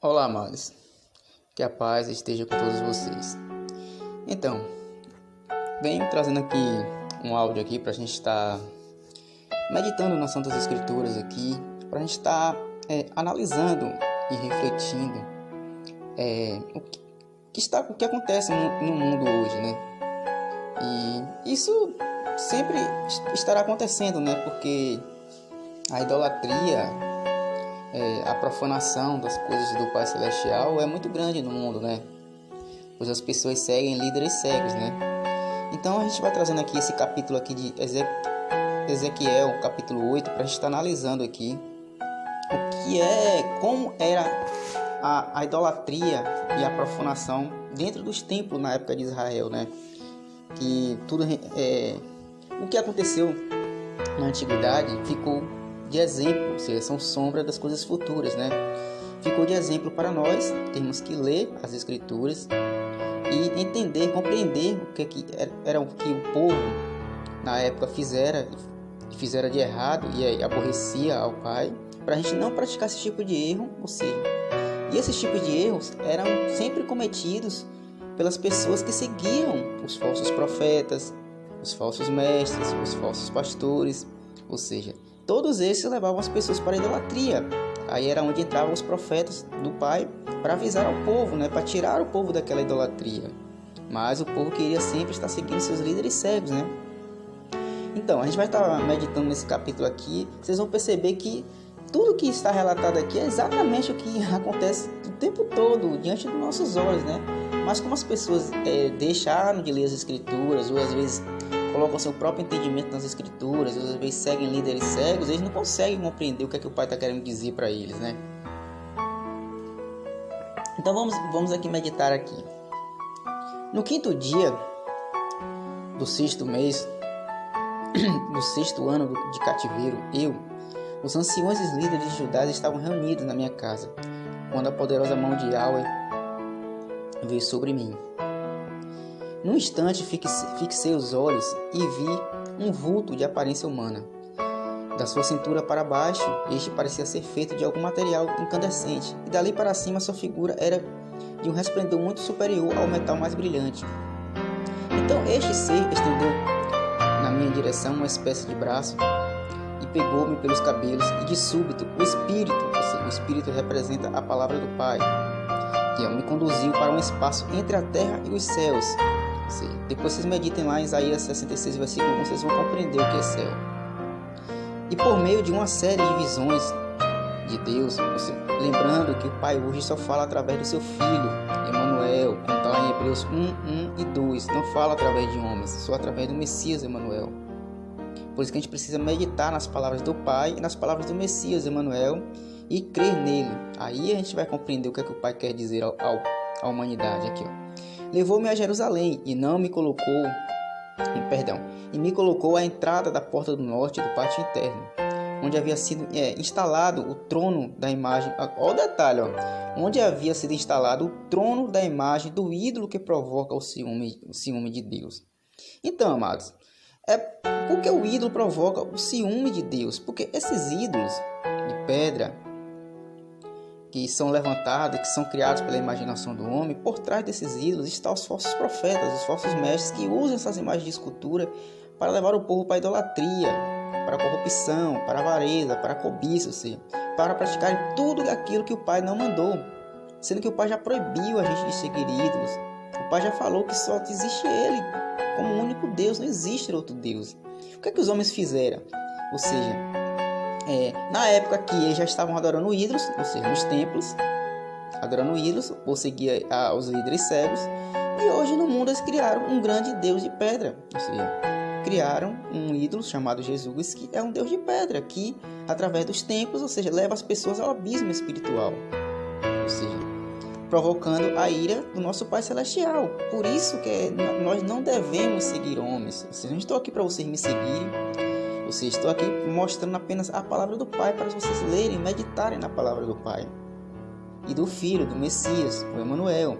Olá, amados. Que a paz esteja com todos vocês. Então, venho trazendo aqui um áudio aqui para a gente estar meditando nas Santas Escrituras aqui, para a gente estar analisando e refletindo o que acontece no mundo hoje, né? E isso sempre estará acontecendo, né? Porque a idolatria, a profanação das coisas do Pai Celestial é muito grande no mundo, né? Pois as pessoas seguem líderes cegos, né? Então a gente vai trazendo aqui esse capítulo aqui de Ezequiel, capítulo 8, para a gente estar analisando aqui como era a idolatria e a profanação dentro dos templos na época de Israel, né? Que tudo o que aconteceu na antiguidade ficou de exemplo, ou seja, são sombra das coisas futuras, né? Ficou de exemplo para nós. Temos que ler as Escrituras e entender, compreender o que era o que o povo na época fizera de errado e aborrecia ao Pai, para a gente não praticar esse tipo de erro, ou seja, e esses tipos de erros eram sempre cometidos pelas pessoas que seguiam os falsos profetas, os falsos mestres, os falsos pastores, ou seja, todos esses levavam as pessoas para a idolatria. Aí era onde entravam os profetas do Pai para avisar ao povo, né, para tirar o povo daquela idolatria. Mas o povo queria sempre estar seguindo seus líderes cegos, né? Então, a gente vai estar meditando nesse capítulo aqui. Vocês vão perceber que tudo que está relatado aqui é exatamente o que acontece o tempo todo diante dos nossos olhos, né? Mas como as pessoas deixaram de ler as Escrituras, ou às vezes colocam seu próprio entendimento nas Escrituras, ou às vezes seguem líderes cegos, eles não conseguem compreender o que é que o Pai está querendo dizer para eles, né? Então vamos aqui meditar aqui. No quinto dia do sexto mês, do sexto ano de cativeiro, os anciões e os líderes de Judá estavam reunidos na minha casa, quando a poderosa mão de Yahweh veio sobre mim. Num instante fixei os olhos e vi um vulto de aparência humana. Da sua cintura para baixo, este parecia ser feito de algum material incandescente, e dali para cima sua figura era de um resplendor muito superior ao metal mais brilhante. Então este ser estendeu na minha direção uma espécie de braço e pegou-me pelos cabelos, e de súbito o Espírito representa a palavra do Pai, que me conduziu para um espaço entre a terra e os céus. Depois vocês meditem lá em Isaías 66, versículo 1, vocês vão compreender o que é céu. E por meio de uma série de visões de Deus, lembrando que o Pai hoje só fala através do seu Filho, Emanuel, como está lá em Hebreus 1 e 2, não fala através de homens, só através do Messias, Emanuel. Por isso que a gente precisa meditar nas palavras do Pai e nas palavras do Messias, Emanuel, e crer nele. Aí a gente vai compreender o que é que o Pai quer dizer à humanidade aqui, ó. Levou-me a Jerusalém e me colocou à entrada da porta do norte do pátio interno, onde havia sido instalado o trono da imagem. Olha o detalhe, ó, onde havia sido instalado o trono da imagem do ídolo que provoca o ciúme de Deus. Então, amados, por que o ídolo provoca o ciúme de Deus? Porque esses ídolos de pedra que são levantados, que são criados pela imaginação do homem, por trás desses ídolos estão os falsos profetas, os falsos mestres que usam essas imagens de escultura para levar o povo para a idolatria, para a corrupção, para a avareza, para a cobiça, ou seja, para praticar tudo aquilo que o Pai não mandou, sendo que o Pai já proibiu a gente de seguir ídolos. O Pai já falou que só existe Ele como o único Deus, não existe outro Deus. O que é que os homens fizeram? Ou seja, na época que eles já estavam adorando ídolos, ou seja, nos templos, adorando ídolos, ou seguir os líderes cegos, e hoje no mundo eles criaram um grande Deus de pedra, ou seja, criaram um ídolo chamado Jesus, que é um Deus de pedra, que através dos templos, ou seja, leva as pessoas ao abismo espiritual, ou seja, provocando a ira do nosso Pai Celestial. Por isso que nós não devemos seguir homens. Ou seja, eu não estou aqui para vocês me seguirem, ou seja, estou aqui mostrando apenas a palavra do Pai para vocês lerem e meditarem na palavra do Pai e do Filho, do Messias, o Emanuel.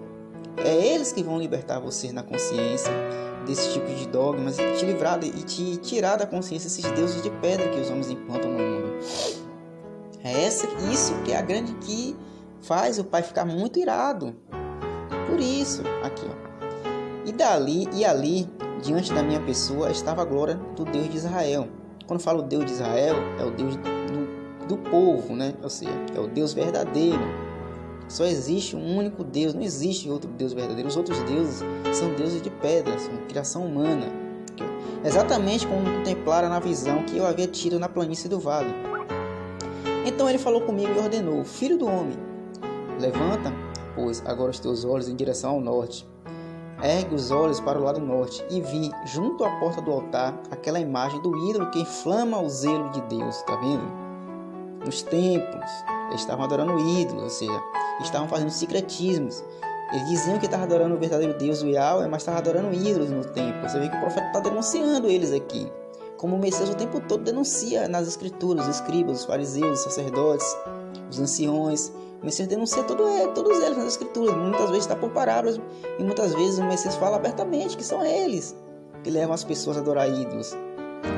É eles que vão libertar vocês na consciência desse tipo de dogmas e te livrar e te tirar da consciência esses deuses de pedra que os homens implantam no mundo. É isso que é a grande faz o pai ficar muito irado. Por isso, aqui, ó. E ali, diante da minha pessoa, estava a glória do Deus de Israel. Quando falo Deus de Israel, é o Deus do povo, né? Ou seja, é o Deus verdadeiro. Só existe um único Deus, não existe outro Deus verdadeiro. Os outros deuses são deuses de pedra, são criação humana. Exatamente como contemplaram na visão que eu havia tido na planície do vale. Então ele falou comigo e ordenou: Filho do homem, levanta, pois, agora os teus olhos em direção ao norte. Ergue os olhos para o lado norte, e vi, junto à porta do altar, aquela imagem do ídolo que inflama o zelo de Deus. Está vendo? Nos templos, eles estavam adorando ídolos, ou seja, estavam fazendo secretismos. Eles diziam que estavam adorando o verdadeiro Deus, o Yahweh, mas estavam adorando ídolos no templo. Você vê que o profeta está denunciando eles aqui. Como o Messias o tempo todo denuncia nas escrituras, os escribas, os fariseus, os sacerdotes, os anciões. O Messias denuncia todos eles nas escrituras. Muitas vezes está por parábolas e muitas vezes o Messias fala abertamente que são eles que levam as pessoas a adorar ídolos,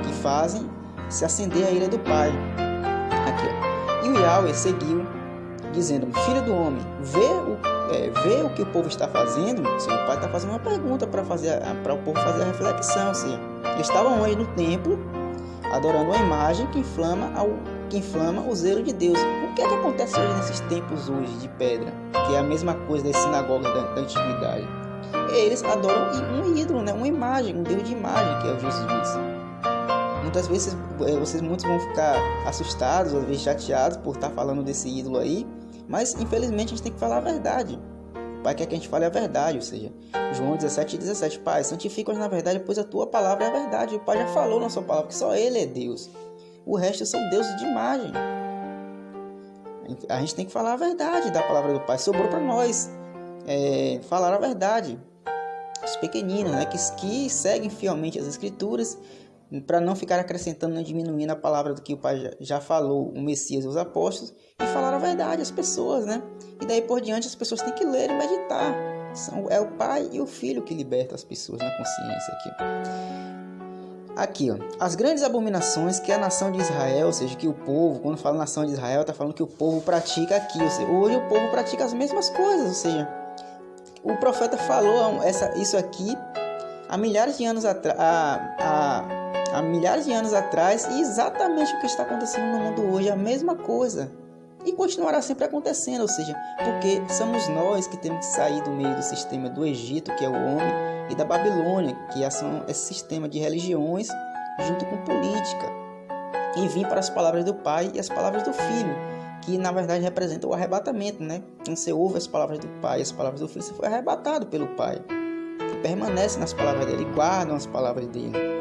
que fazem se acender a ira do Pai. Aqui, ó. E o Yahweh seguiu dizendo: Filho do homem, vê o que o povo está fazendo. O Pai está fazendo uma pergunta para o povo fazer a reflexão. Assim. Eles estavam hoje no templo adorando uma imagem que inflama o zelo de Deus. O que é que acontece hoje nesses templos hoje de pedra, que é a mesma coisa das sinagogas da antiguidade? Eles adoram um ídolo, né? Uma imagem, um Deus de imagem, que é o Jesus. Muitas vezes muitos vão ficar assustados, às vezes chateados por estar falando desse ídolo aí, mas infelizmente a gente tem que falar a verdade. O Pai quer que a gente fale a verdade, ou seja, João 17:17, Pai, santifica-os na verdade, pois a tua palavra é a verdade. O Pai já falou na sua palavra que só Ele é Deus. O resto são deuses de imagem. A gente tem que falar a verdade da palavra do Pai. Sobrou para nós falar a verdade. Os pequeninos, né, que seguem fielmente as Escrituras, para não ficar acrescentando nem diminuindo a palavra do que o Pai já falou, o Messias e os apóstolos, e falar a verdade às pessoas, né? E daí por diante as pessoas têm que ler e meditar. É o Pai e o Filho que libertam as pessoas na consciência aqui. Ó, as grandes abominações que a nação de Israel, ou seja, que o povo, quando fala nação de Israel, está falando que o povo pratica aqui. Ou seja, hoje o povo pratica as mesmas coisas, ou seja, o profeta falou isso aqui há milhares de anos atrás, e exatamente o que está acontecendo no mundo hoje é a mesma coisa. E continuará sempre acontecendo, ou seja, porque somos nós que temos que sair do meio do sistema do Egito, que é o homem, e da Babilônia, que são esse sistema de religiões junto com política, e vir para as palavras do Pai e as palavras do Filho, que na verdade representam o arrebatamento, né? Quando você ouve as palavras do Pai e as palavras do Filho, você foi arrebatado pelo Pai, que permanece nas palavras dele, guardam as palavras dele.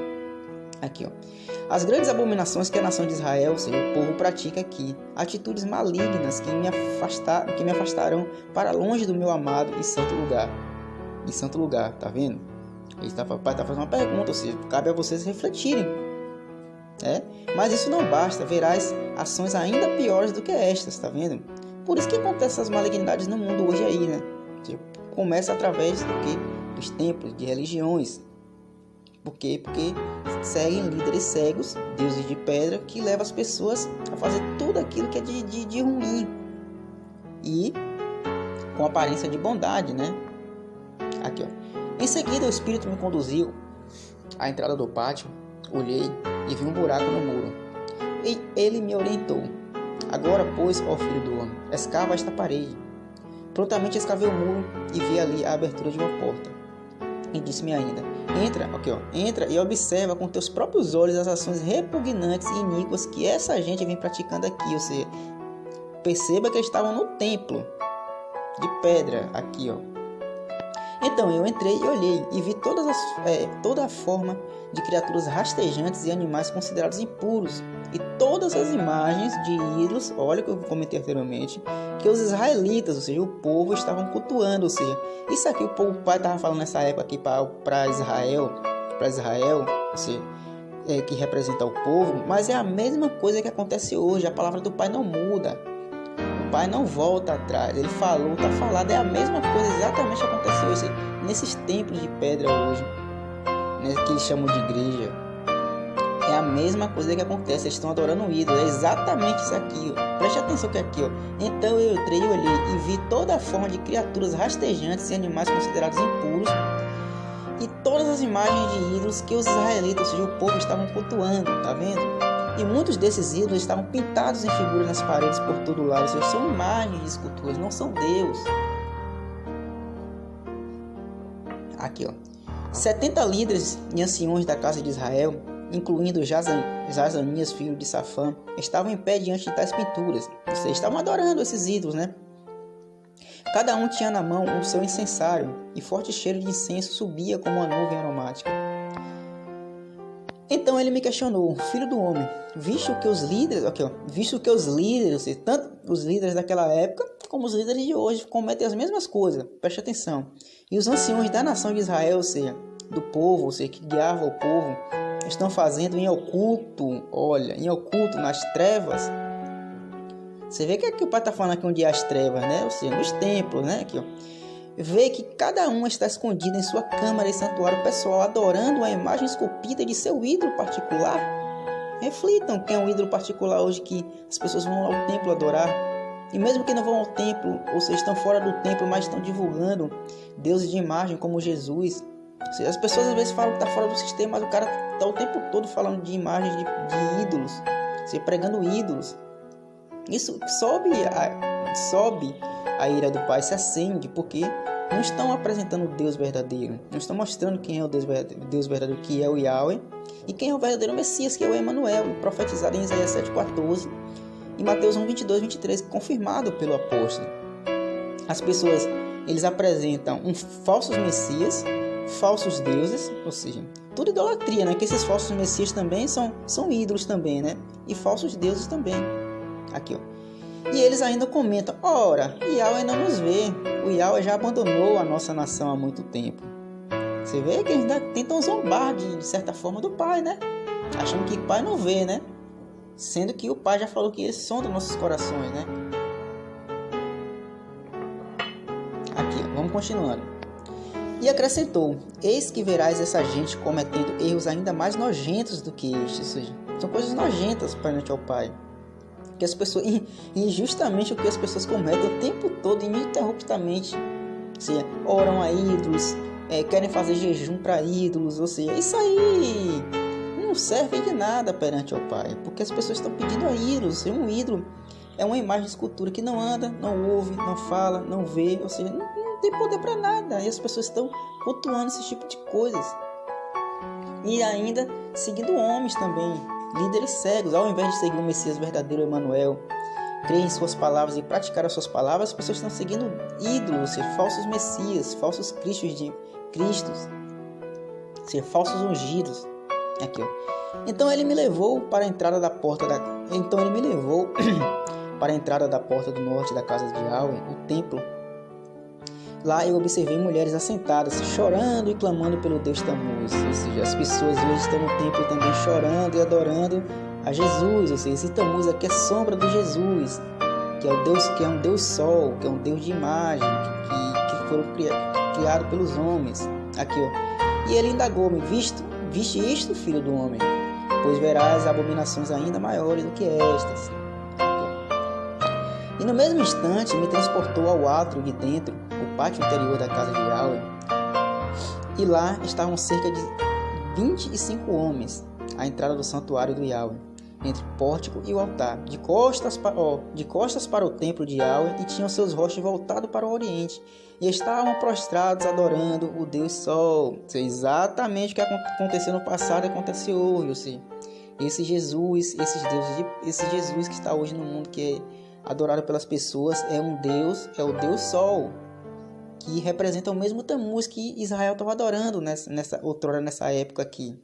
Aqui, ó. As grandes abominações que a nação de Israel, ou seja, o povo pratica aqui, atitudes malignas que me afastarão para longe do meu amado e santo lugar. E santo lugar, tá vendo? O Pai está fazendo uma pergunta, ou seja, cabe a vocês refletirem. Mas isso não basta, verás ações ainda piores do que estas, tá vendo? Por isso que acontecem essas malignidades no mundo hoje aí, né? Começa através dos templos, de religiões. Por quê? Porque seguem líderes cegos, deuses de pedra, que levam as pessoas a fazer tudo aquilo que é de ruim. E com aparência de bondade, né? Aqui, ó. Em seguida, o Espírito me conduziu à entrada do pátio. Olhei e vi um buraco no muro. E ele me orientou: agora, pois, ó filho do homem, escava esta parede. Prontamente escavei o muro e vi ali a abertura de uma porta. E disse-me ainda: entra e observa com teus próprios olhos as ações repugnantes e iníquas que essa gente vem praticando aqui. Ou seja, perceba que eles estavam no templo de pedra aqui, ó. Então eu entrei e olhei e vi toda a forma de criaturas rastejantes e animais considerados impuros, e todas as imagens de ídolos, olha o que eu comentei anteriormente, que os israelitas, ou seja, o povo, estavam cultuando. Ou seja, isso aqui o Pai estava falando nessa época aqui para Israel, ou seja, que representa o povo, mas é a mesma coisa que acontece hoje. A palavra do Pai não muda, o Pai não volta atrás, ele falou, está falado, é a mesma coisa exatamente que acontece hoje nesses templos de pedra hoje, né, que eles chamam de igreja. É a a mesma coisa que acontece, eles estão adorando o ídolo, é exatamente isso aqui, ó. Preste atenção que é aqui, ó. Então eu entrei e olhei e vi toda a forma de criaturas rastejantes e animais considerados impuros e todas as imagens de ídolos que os israelitas, ou seja, o povo, estavam cultuando, tá vendo? E muitos desses ídolos estavam pintados em figuras nas paredes por todo lado, ou seja, são imagens de esculturas, não são Deus. Aqui, ó. 70 líderes e anciões da casa de Israel, incluindo Jazanias, filho de Safã, estavam em pé diante de tais pinturas. Ou seja, estavam adorando esses ídolos, né? Cada um tinha na mão o seu incensário, e forte cheiro de incenso subia como uma nuvem aromática. Então ele me questionou: filho do homem, visto que os líderes, ou seja, tanto os líderes daquela época como os líderes de hoje cometem as mesmas coisas, preste atenção, e os anciões da nação de Israel, ou seja, do povo, ou seja, que guiava o povo, estão fazendo em oculto, olha, em oculto, nas trevas. Você vê que aqui o pai está falando aqui onde há as trevas, né? Ou seja, nos templos, né? Aqui, ó. Vê que cada um está escondido em sua câmara e santuário pessoal, adorando a imagem esculpida de seu ídolo particular. Reflitam quem é um ídolo particular hoje que as pessoas vão ao templo adorar. E mesmo que não vão ao templo, ou seja, estão fora do templo, mas estão divulgando deuses de imagem como Jesus. Ou seja, as pessoas às vezes falam que está fora do sistema, mas o cara está o tempo todo falando de imagens de ídolos, ou seja, pregando ídolos. Isso sobe a ira do Pai, se acende, porque não estão apresentando o Deus verdadeiro, não estão mostrando quem é o Deus verdadeiro, que é o Yahweh, e quem é o verdadeiro Messias, que é o Emanuel, profetizado em Isaías 7,14 e Mateus 1:22-23, confirmado pelo apóstolo. As pessoas, eles apresentam falsos Messias, falsos deuses, ou seja, tudo idolatria, né? Que esses falsos Messias também são ídolos também, né? E falsos deuses também. Aqui, ó. E eles ainda comentam: ora, Yahweh não nos vê. O Yahweh já abandonou a nossa nação há muito tempo. Você vê que eles ainda tentam zombar de certa forma do Pai, né? Achando que o Pai não vê, né? Sendo que o Pai já falou que eles sonda nossos corações, né? Aqui, ó, vamos continuando. E acrescentou: eis que verás essa gente cometendo erros ainda mais nojentos do que estes. Ou seja, são coisas nojentas perante ao Pai. Que as pessoas, injustamente o que as pessoas cometem o tempo todo, ininterruptamente, ou seja, oram a ídolos, querem fazer jejum para ídolos, ou seja, isso aí não serve de nada perante ao Pai, porque as pessoas estão pedindo a ídolos. Ou seja, um ídolo é uma imagem de escultura que não anda, não ouve, não fala, não vê, ou seja, não tem poder para nada, e as pessoas estão cultuando esse tipo de coisas, e ainda seguindo homens também, líderes cegos. Ao invés de seguir o Messias verdadeiro, Emanuel, crer em suas palavras e praticar as suas palavras, as pessoas estão seguindo ídolos, ou seja, falsos Messias, falsos Cristos, ou seja, falsos ungidos. Aqui, ó. Então ele me levou para a entrada da porta do norte da casa de Yahweh, o templo. Lá eu observei mulheres assentadas, chorando e clamando pelo Deus Tammuz. Ou seja, as pessoas hoje estão no templo também chorando e adorando a Jesus. Ou seja, esse Tammuz aqui é sombra do Jesus, que é o Deus, que é um Deus Sol, que é um Deus de imagem, que foram criado pelos homens. Aqui, ó. E ele indagou-me: viste isto, filho do homem? Pois verás abominações ainda maiores do que estas. E no mesmo instante me transportou ao átrio de dentro, o pátio interior da casa de Yahweh. E lá estavam cerca de 25 homens à entrada do santuário do Yahweh, entre o pórtico e o altar, de costas para o templo de Yahweh, e tinham seus rostos voltados para o oriente, e estavam prostrados adorando o Deus Sol. Isso é exatamente o que aconteceu no passado e acontece hoje. Ou seja, esse Jesus que está hoje no mundo, que é adorado pelas pessoas, é o Deus Sol, que representa o mesmo Tammuz que Israel estava adorando nessa época aqui.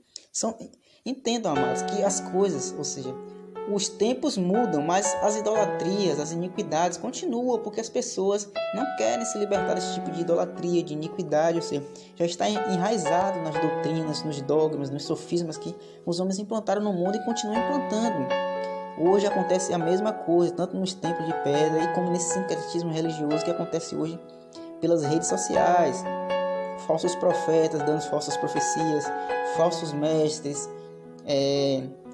Entendam, amados, que as coisas, ou seja, os tempos mudam, mas as idolatrias, as iniquidades continuam, porque as pessoas não querem se libertar desse tipo de idolatria, de iniquidade. Ou seja, já está enraizado nas doutrinas, nos dogmas, nos sofismas que os homens implantaram no mundo e continuam implantando. Hoje acontece a mesma coisa, tanto nos templos de pedra e como nesse sincretismo religioso que acontece hoje pelas redes sociais. Falsos profetas dando falsas profecias, falsos mestres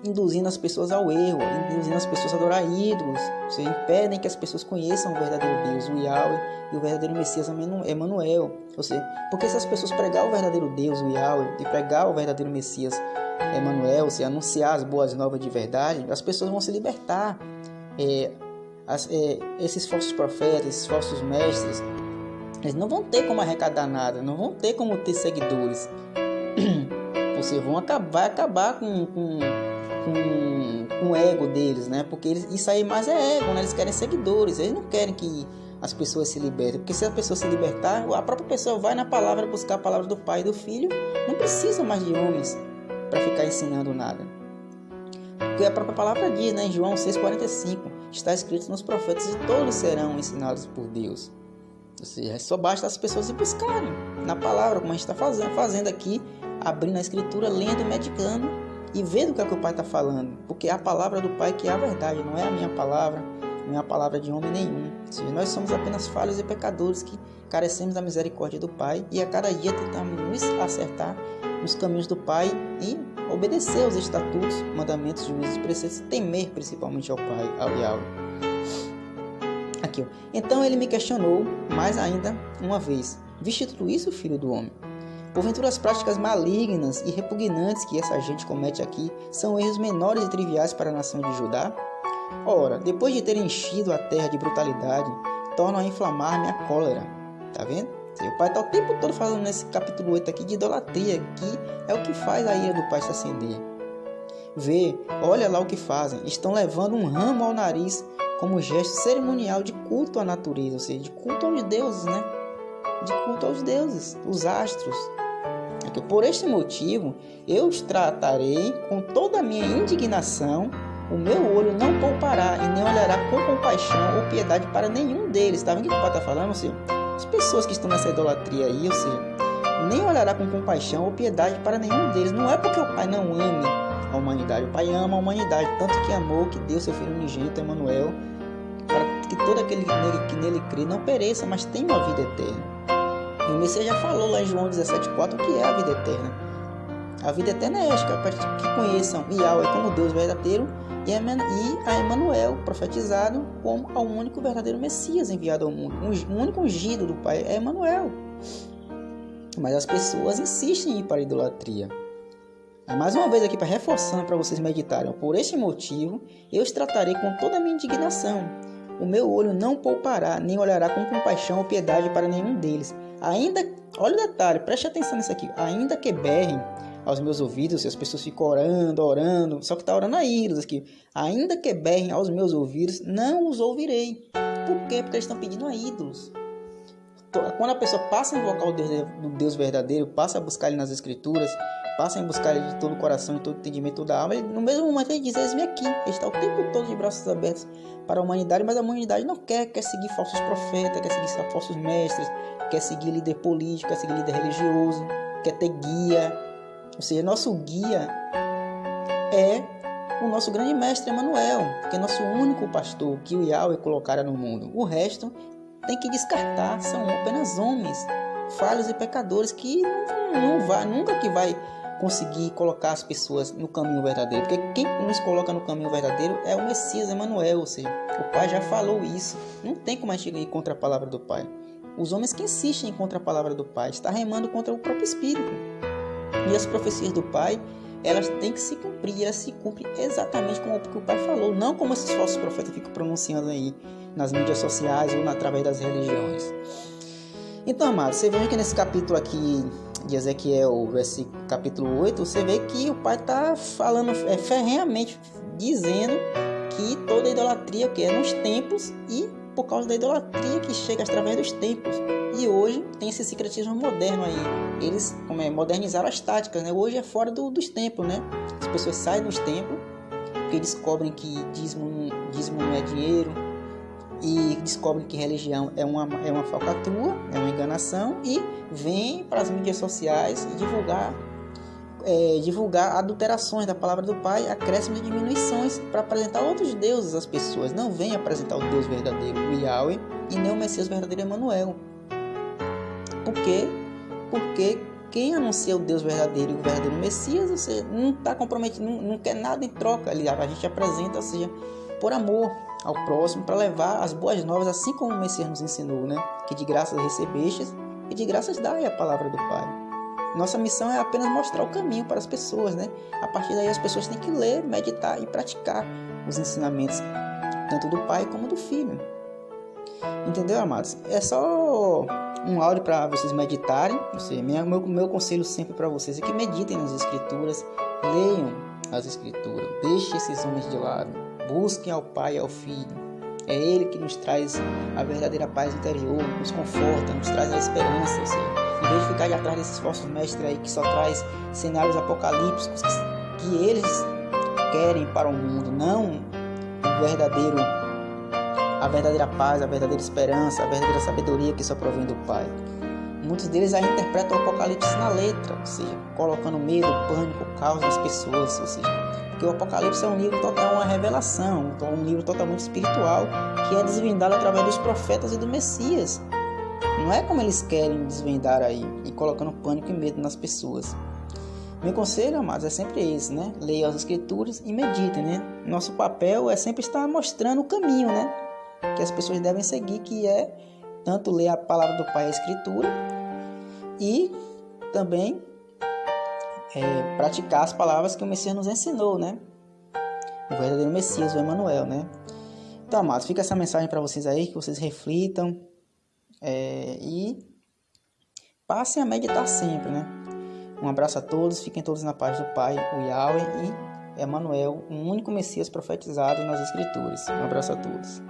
induzindo as pessoas ao erro, induzindo as pessoas a adorar ídolos. Você impedem que as pessoas conheçam o verdadeiro Deus, o Yahweh, e o verdadeiro Messias Emanuel. Ou seja, porque se as pessoas pregar o verdadeiro Deus, o Yahweh, e pregar o verdadeiro Messias Emanuel, se anunciar as boas novas de verdade, as pessoas vão se libertar. Esses falsos profetas, esses falsos mestres, eles não vão ter como arrecadar nada, não vão ter como ter seguidores. Você vai acabar com o ego deles, né? Porque isso aí mais é ego, né? Eles querem seguidores, eles não querem que as pessoas se libertem, porque se a pessoa se libertar, a própria pessoa vai na palavra buscar a palavra do Pai e do Filho, não precisa mais de homens para ficar ensinando nada. Porque a própria palavra diz, né, em João 6,45, está escrito nos profetas e todos serão ensinados por Deus. Ou seja, só basta as pessoas se buscarem na palavra, como a gente está fazendo aqui, abrindo a escritura, lendo, meditando e vendo o que é que o Pai está falando. Porque é a palavra do Pai que é a verdade, não é a minha palavra, não é a palavra de homem nenhum. Ou seja, nós somos apenas falhos e pecadores que carecemos da misericórdia do Pai e a cada dia tentamos nos acertar nos caminhos do Pai e obedecer aos estatutos, mandamentos, juízos e preceitos, temer principalmente ao Pai, ao Yahweh. Aqui, ó. Então ele me questionou mais ainda uma vez: viste tudo isso, filho do homem? Porventura as práticas malignas e repugnantes que essa gente comete aqui são erros menores e triviais para a nação de Judá? Ora, depois de ter enchido a terra de brutalidade, tornam a inflamar-me a cólera. Tá vendo? O Pai está o tempo todo falando nesse capítulo 8 aqui de idolatria, que é o que faz a ira do Pai se acender. Vê, olha lá o que fazem. Estão levando um ramo ao nariz como gesto cerimonial de culto à natureza, ou seja, de culto aos deuses, né? De culto aos deuses, os astros. Por este motivo, eu os tratarei com toda a minha indignação, o meu olho não poupará e nem olhará com compaixão ou piedade para nenhum deles. Está vendo o que o Pai está falando? Ou seja, as pessoas que estão nessa idolatria aí, ou seja, nem olhará com compaixão ou piedade para nenhum deles. Não é porque o Pai não ame a humanidade. O Pai ama a humanidade, tanto que amou, que deu seu Filho unigênito, Emanuel, para que todo aquele que nele crê não pereça, mas tenha uma vida eterna. E o Messias já falou lá em João 17,4 o que é a vida eterna. A vida eterna é esta, para que conheçam Yahweh como Deus verdadeiro e a Emanuel, profetizado como ao único verdadeiro Messias enviado ao mundo. O único ungido do Pai é Emanuel. Mas as pessoas insistem em ir para a idolatria. Mais uma vez aqui, para reforçando, para vocês meditarem. Por este motivo, eu os tratarei com toda a minha indignação. O meu olho não poupará, nem olhará com compaixão ou piedade para nenhum deles. Olha o detalhe, preste atenção nisso aqui. Ainda que berrem aos meus ouvidos, se as pessoas ficam orando, só que está orando a ídolos aqui. Ainda que berrem aos meus ouvidos, não os ouvirei. Por quê? Porque eles estão pedindo a ídolos. Quando a pessoa passa a invocar o Deus verdadeiro, passa a buscar ele nas escrituras, passa a buscar ele de todo o coração, de todo o entendimento, toda a alma, no mesmo momento ele diz: eis-me aqui. Ele está o tempo todo de braços abertos para a humanidade, mas a humanidade não quer seguir falsos profetas, quer seguir falsos mestres, quer seguir líder político, quer seguir líder religioso, quer ter guia. Ou seja, nosso guia é o nosso grande mestre Emanuel, que é nosso único pastor que o Yahweh colocara no mundo. O resto tem que descartar, são apenas homens falhos e pecadores que nunca que vai conseguir colocar as pessoas no caminho verdadeiro, porque quem nos coloca no caminho verdadeiro é o Messias Emanuel, ou seja, o Pai já falou isso, não tem como a gente ir contra a palavra do Pai. Os homens que insistem contra a palavra do Pai estão remando contra o próprio Espírito, e as profecias do Pai, elas têm que se cumprir, e elas se cumprem exatamente como o que o Pai falou, não como esses falsos profetas ficam pronunciando aí nas mídias sociais ou através das religiões. Então, amados, você vê que nesse capítulo aqui de Ezequiel, capítulo 8, você vê que o Pai está falando ferrenhamente, dizendo que toda idolatria que é nos templos, e por causa da idolatria que chega através dos templos. E hoje tem esse sincretismo moderno aí. Eles modernizaram as táticas, né? Hoje é fora dos templos, né? As pessoas saem dos templos porque descobrem que dízimo não é dinheiro, e descobrem que religião é uma falcatrua, é uma enganação, e vêm para as mídias sociais divulgar adulterações da palavra do Pai, acréscimos e diminuições, para apresentar outros deuses às pessoas. Não vêm apresentar o Deus verdadeiro, o Yahweh, e nem o Messias verdadeiro, Emanuel. Por quê? Porque quem anuncia o Deus verdadeiro e o verdadeiro Messias, ou seja, não está comprometido, não quer nada em troca. A gente apresenta, ou seja, por amor ao próximo, para levar as boas novas, assim como o Messias nos ensinou, né? Que de graças recebestes e de graças dai a palavra do Pai. Nossa missão é apenas mostrar o caminho para as pessoas, né? A partir daí as pessoas têm que ler, meditar e praticar os ensinamentos, tanto do Pai como do Filho. Entendeu, amados? É só um áudio para vocês meditarem. Meu conselho sempre para vocês é que meditem nas Escrituras, leiam as Escrituras, deixem esses homens de lado, busquem ao Pai e ao Filho. É Ele que nos traz a verdadeira paz interior, nos conforta, nos traz a esperança. Ou seja, em vez de ficar de atrás desses falsos mestres aí que só traz cenários apocalípticos que eles querem para o mundo, não a verdadeira paz, a verdadeira esperança, a verdadeira sabedoria que só provém do Pai. Muitos deles aí interpretam o Apocalipse na letra, ou seja, colocando medo, pânico, caos nas pessoas, ou seja, porque o Apocalipse é um livro total, uma revelação, um livro totalmente espiritual, que é desvendado através dos profetas e do Messias. Não é como eles querem desvendar aí, e colocando pânico e medo nas pessoas. Meu conselho, amados, é sempre esse, né? Leiam as Escrituras e meditem, né? Nosso papel é sempre estar mostrando o caminho, né? Que as pessoas devem seguir, que é tanto ler a palavra do Pai, a Escritura, e também praticar as palavras que o Messias nos ensinou, né? O verdadeiro Messias, o Emanuel, né? Então, amados, fica essa mensagem para vocês aí, que vocês reflitam e passem a meditar sempre, né? Um abraço a todos, fiquem todos na paz do Pai, o Yahweh e Emanuel, um único Messias profetizado nas Escrituras. Um abraço a todos.